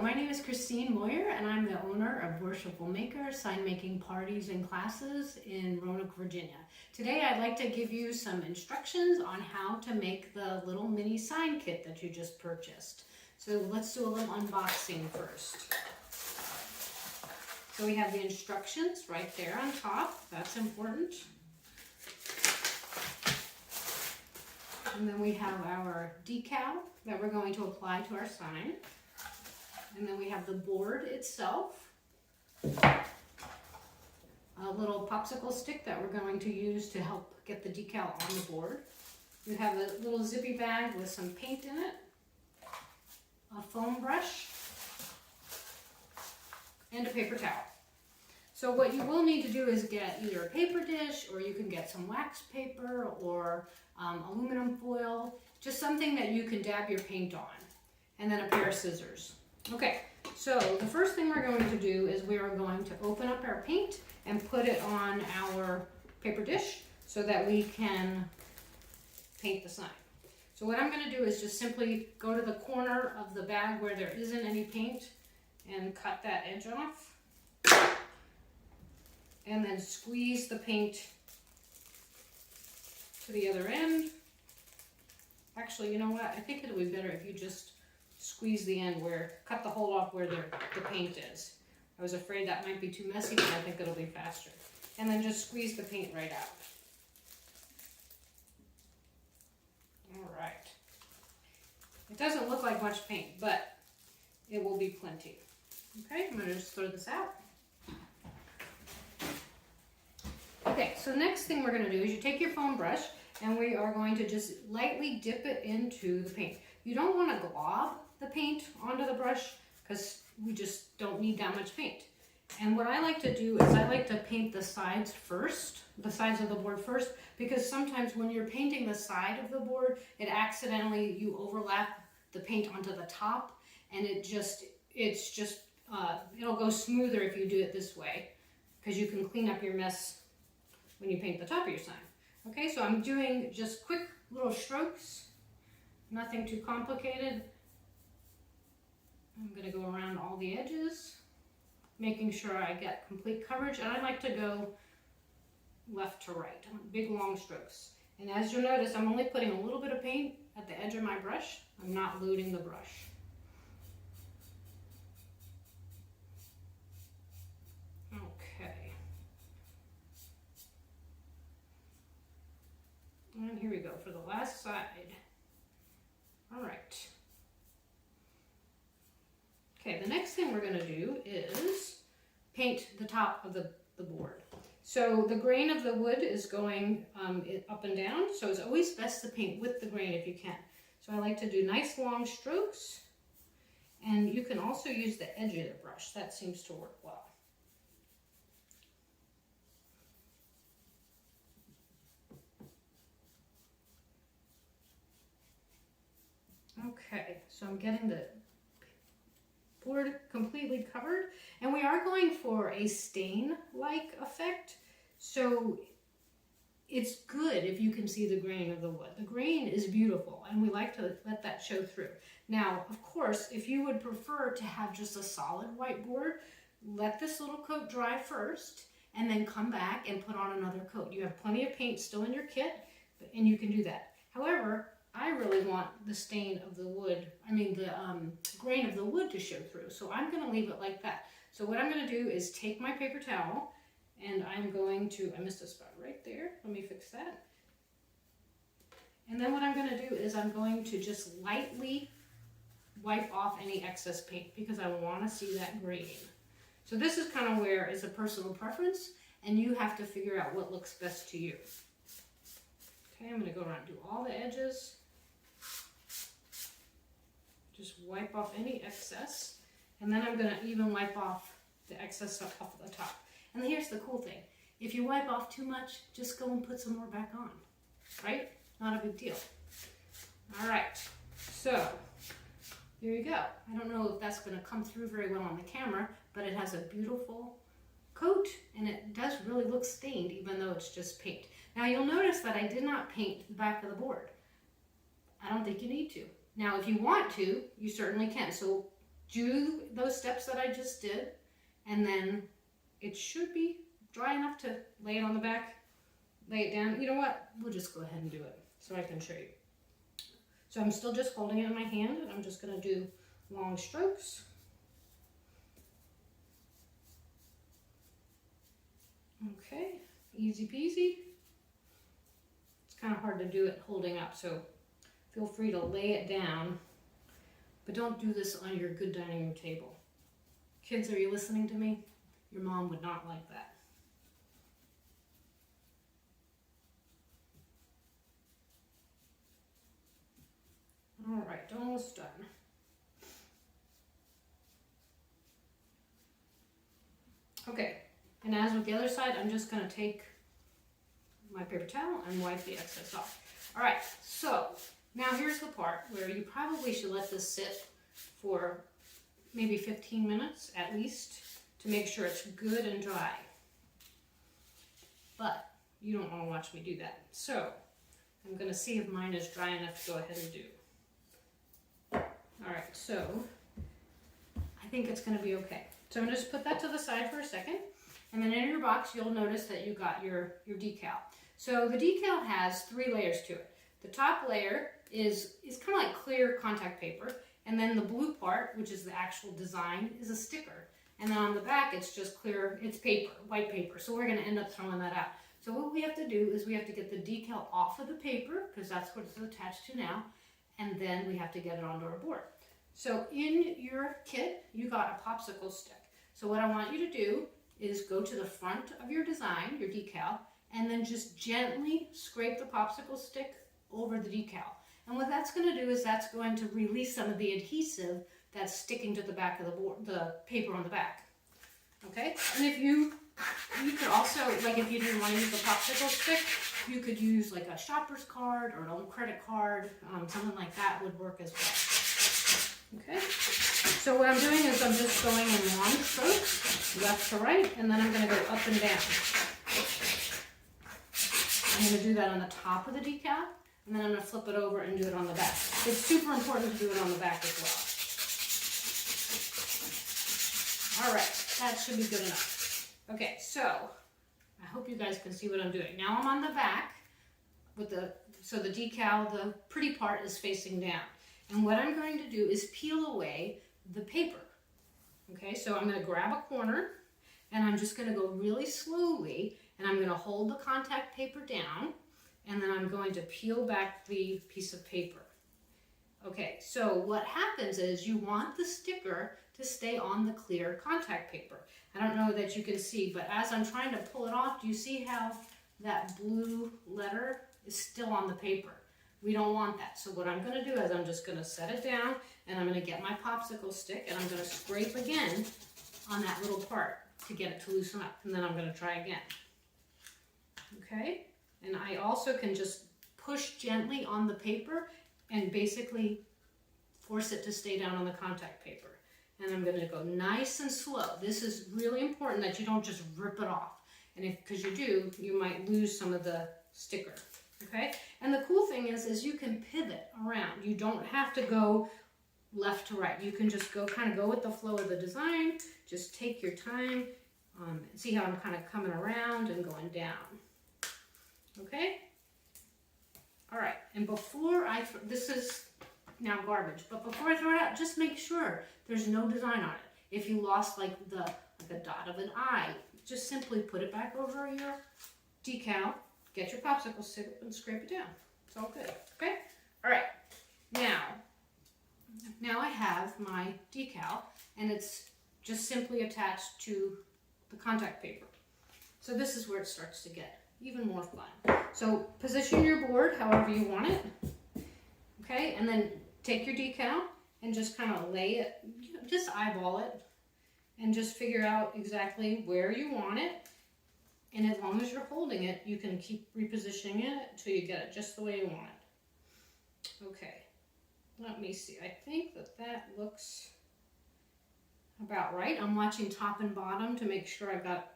my name is Christine Moyer and I'm the owner of Worshipful Maker, sign making parties and classes in Roanoke, Virginia. Today I'd like to give you some instructions on how to make the little mini sign kit that you just purchased. So let's do a little unboxing first. So we have the instructions right there on top, that's important. And then we have our decal that we're going to apply to our sign. And then we have the board itself, a little popsicle stick that we're going to use to help get the decal on the board. We have a little zippy bag with some paint in it, a foam brush, and a paper towel. So what you will need to do is get either a paper dish, or you can get some wax paper or aluminum foil, just something that you can dab your paint on, and then a pair of scissors. Okay, so the first thing we're going to do is we are going to open up our paint and put it on our paper dish so that we can paint the sign. So what I'm going to do is just simply go to the corner of the bag where there isn't any paint and cut that edge off. And then squeeze the paint to the other end. Actually, you know what? I think it'll be better if you just squeeze the end cut the hole off where the paint is. I was afraid that might be too messy, but I think it'll be faster. And then just squeeze the paint right out. All right. It doesn't look like much paint, but it will be plenty. Okay, I'm gonna just throw this out. Okay, so next thing we're gonna do is you take your foam brush and we are going to just lightly dip it into the paint. You don't want to glob the paint onto the brush because we just don't need that much paint. And what I like to do is I like to paint the sides first, the sides of the board first, because sometimes when you're painting the side of the board, you overlap the paint onto the top, and it'll go smoother if you do it this way, because you can clean up your mess when you paint the top of your sign. Okay, so I'm doing just quick little strokes, nothing too complicated. I'm going to go around all the edges, making sure I get complete coverage, and I like to go left to right, big long strokes. And as you'll notice, I'm only putting a little bit of paint at the edge of my brush. I'm not loading the brush. Okay. And here we go for the last side. All right. Okay, the next thing we're going to do is paint the top of the board. So the grain of the wood is going up and down, so it's always best to paint with the grain if you can. So I like to do nice long strokes, and you can also use the edge of the brush. That seems to work well. Okay, so I'm getting the board completely covered, and we are going for a stain-like effect, so it's good if you can see the grain of the wood. The grain is beautiful, and we like to let that show through. Now, of course, if you would prefer to have just a solid white board, let this little coat dry first, and then come back and put on another coat. You have plenty of paint still in your kit, and you can do that. However, I really want the stain of the wood, the grain of the wood to show through. So I'm going to leave it like that. So what I'm going to do is take my paper towel, and I'm going to, I missed a spot right there. Let me fix that. And then what I'm going to do is I'm going to just lightly wipe off any excess paint because I want to see that grain. So this is kind of where it's a personal preference, and you have to figure out what looks best to you. Okay, I'm going to go around and do all the edges. Just wipe off any excess, and then I'm going to even wipe off the excess stuff off the top. And here's the cool thing. If you wipe off too much, just go and put some more back on, right? Not a big deal. All right, so here you go. I don't know if that's going to come through very well on the camera, but it has a beautiful coat, and it does really look stained, even though it's just paint. Now you'll notice that I did not paint the back of the board. I don't think you need to. Now if you want to, you certainly can. So do those steps that I just did, and then it should be dry enough to lay it on the back, lay it down. You know what? We'll just go ahead and do it so I can show you. So I'm still just holding it in my hand, and I'm just going to do long strokes. Okay, easy peasy. It's kind of hard to do it holding up, so feel free to lay it down, but don't do this on your good dining room table. Kids, are you listening to me? Your mom would not like that. All right, almost done. Okay, and as with the other side, I'm just going to take my paper towel and wipe the excess off. All right, so now here's the part where you probably should let this sit for maybe 15 minutes at least to make sure it's good and dry. But you don't want to watch me do that. So I'm going to see if mine is dry enough to go ahead and do. All right, so I think it's going to be okay. So I'm going to just put that to the side for a second. And then in your box, you'll notice that you got your decal. So the decal has 3 layers to it. The top layer is kind of like clear contact paper. And then the blue part, which is the actual design, is a sticker. And then on the back, it's just clear, it's paper, white paper. So we're going to end up throwing that out. So what we have to do is we have to get the decal off of the paper, because that's what it's attached to now. And then we have to get it onto our board. So in your kit, you got a popsicle stick. So what I want you to do is go to the front of your design, your decal, and then just gently scrape the popsicle stick over the decal. And what that's going to do is that's going to release some of the adhesive that's sticking to the back of the board, the paper on the back. Okay? And if you could also, like if you didn't want to use the popsicle stick, you could use like a shopper's card or an old credit card, something like that would work as well. Okay? So what I'm doing is I'm just going in long strokes, left to right, and then I'm going to go up and down. I'm going to do that on the top of the decal, and then I'm going to flip it over and do it on the back. It's super important to do it on the back as well. All right, that should be good enough. Okay, so I hope you guys can see what I'm doing. Now I'm on the back with so the decal, the pretty part is facing down. And what I'm going to do is peel away the paper. Okay, so I'm going to grab a corner and I'm just going to go really slowly and I'm going to hold the contact paper down and then I'm going to peel back the piece of paper. Okay, so what happens is you want the sticker to stay on the clear contact paper. I don't know that you can see, but as I'm trying to pull it off, do you see how that blue letter is still on the paper? We don't want that. So what I'm going to do is I'm just going to set it down and I'm going to get my popsicle stick and I'm going to scrape again on that little part to get it to loosen up. And then I'm going to try again. Okay? And I also can just push gently on the paper and basically force it to stay down on the contact paper. And I'm going to go nice and slow. This is really important that you don't just rip it off. And because you do, you might lose some of the sticker. Okay? And the cool thing is you can pivot around. You don't have to go left to right. You can just kind of go with the flow of the design. Just take your time. See how I'm kind of coming around and going down. Okay? All right. And before this is now garbage, but before I throw it out, just make sure there's no design on it. If you lost like a dot of an eye, just simply put it back over your decal. Get your popsicle stick and scrape it down. It's all good, okay? All right, now I have my decal and it's just simply attached to the contact paper. So this is where it starts to get even more fun. So position your board however you want it, okay? And then take your decal and just kind of lay it, just eyeball it and just figure out exactly where you want it. And as long as you're holding it, you can keep repositioning it until you get it just the way you want it. Okay, let me see. I think that looks about right. I'm watching top and bottom to make sure I've got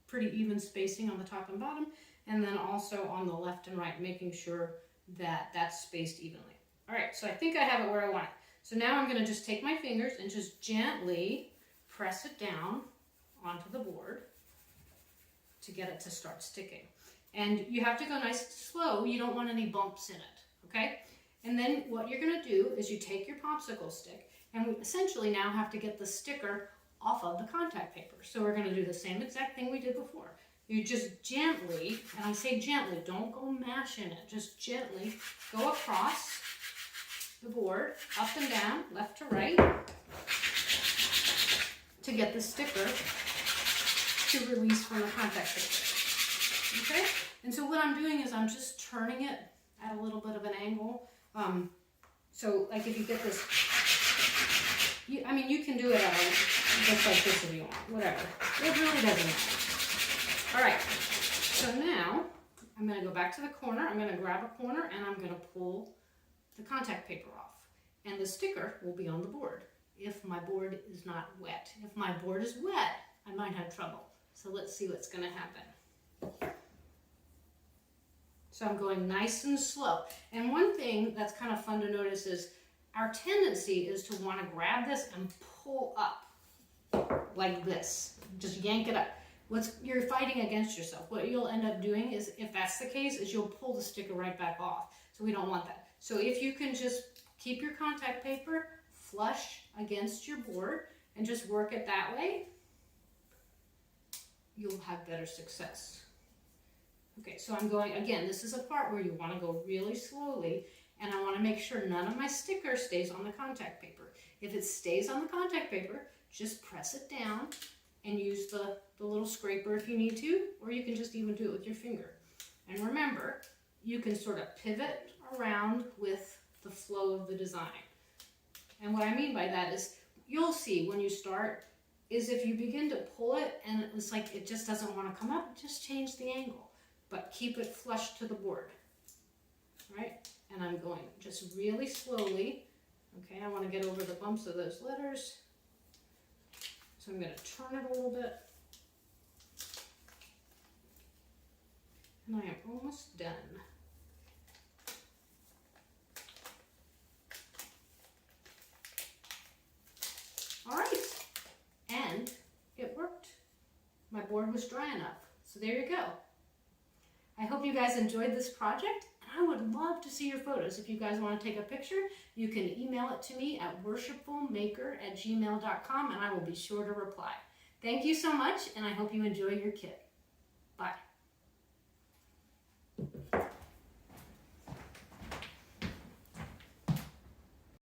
pretty even spacing on the top and bottom. And then also on the left and right, making sure that that's spaced evenly. All right, so I think I have it where I want it. So now I'm gonna just take my fingers and just gently press it down onto the board to get it to start sticking. And you have to go nice and slow. You don't want any bumps in it, okay? And then what you're gonna do is you take your popsicle stick, and we essentially now have to get the sticker off of the contact paper. So we're gonna do the same exact thing we did before. You just gently, and I say gently, don't go mashing it, just gently go across the board, up and down, left to right, to get the sticker to release from the contact paper, okay? And so what I'm doing is I'm just turning it at a little bit of an angle. So like if you get this, I mean you can do it at just like this if you want, whatever. It really doesn't matter. All right, so now I'm gonna go back to the corner, I'm gonna grab a corner and I'm gonna pull the contact paper off. And the sticker will be on the board if my board is not wet. If my board is wet, I might have trouble. So let's see what's gonna happen. So I'm going nice and slow. And one thing that's kind of fun to notice is our tendency is to want to grab this and pull up like this. Just yank it up. You're fighting against yourself. What you'll end up doing is, if that's the case, is you'll pull the sticker right back off. So we don't want that. So if you can just keep your contact paper flush against your board and just work it that way, you'll have better success. Okay, so I'm going, again, this is a part where you want to go really slowly, and I want to make sure none of my sticker stays on the contact paper. If it stays on the contact paper, just press it down and use the little scraper if you need to, or you can just even do it with your finger. And remember, you can sort of pivot around with the flow of the design. And what I mean by that is, you'll see when you start, is if you begin to pull it and it's like it just doesn't want to come up, just change the angle. But keep it flush to the board, right? And I'm going just really slowly. Okay, I want to get over the bumps of those letters. So I'm going to turn it a little bit. And I am almost done. All right, and it worked. My board was dry enough. So there you go. I hope you guys enjoyed this project, and I would love to see your photos. If you guys want to take a picture, you can email it to me at worshipfulmaker@gmail.com, and I will be sure to reply. Thank you so much, and I hope you enjoy your kit. Bye.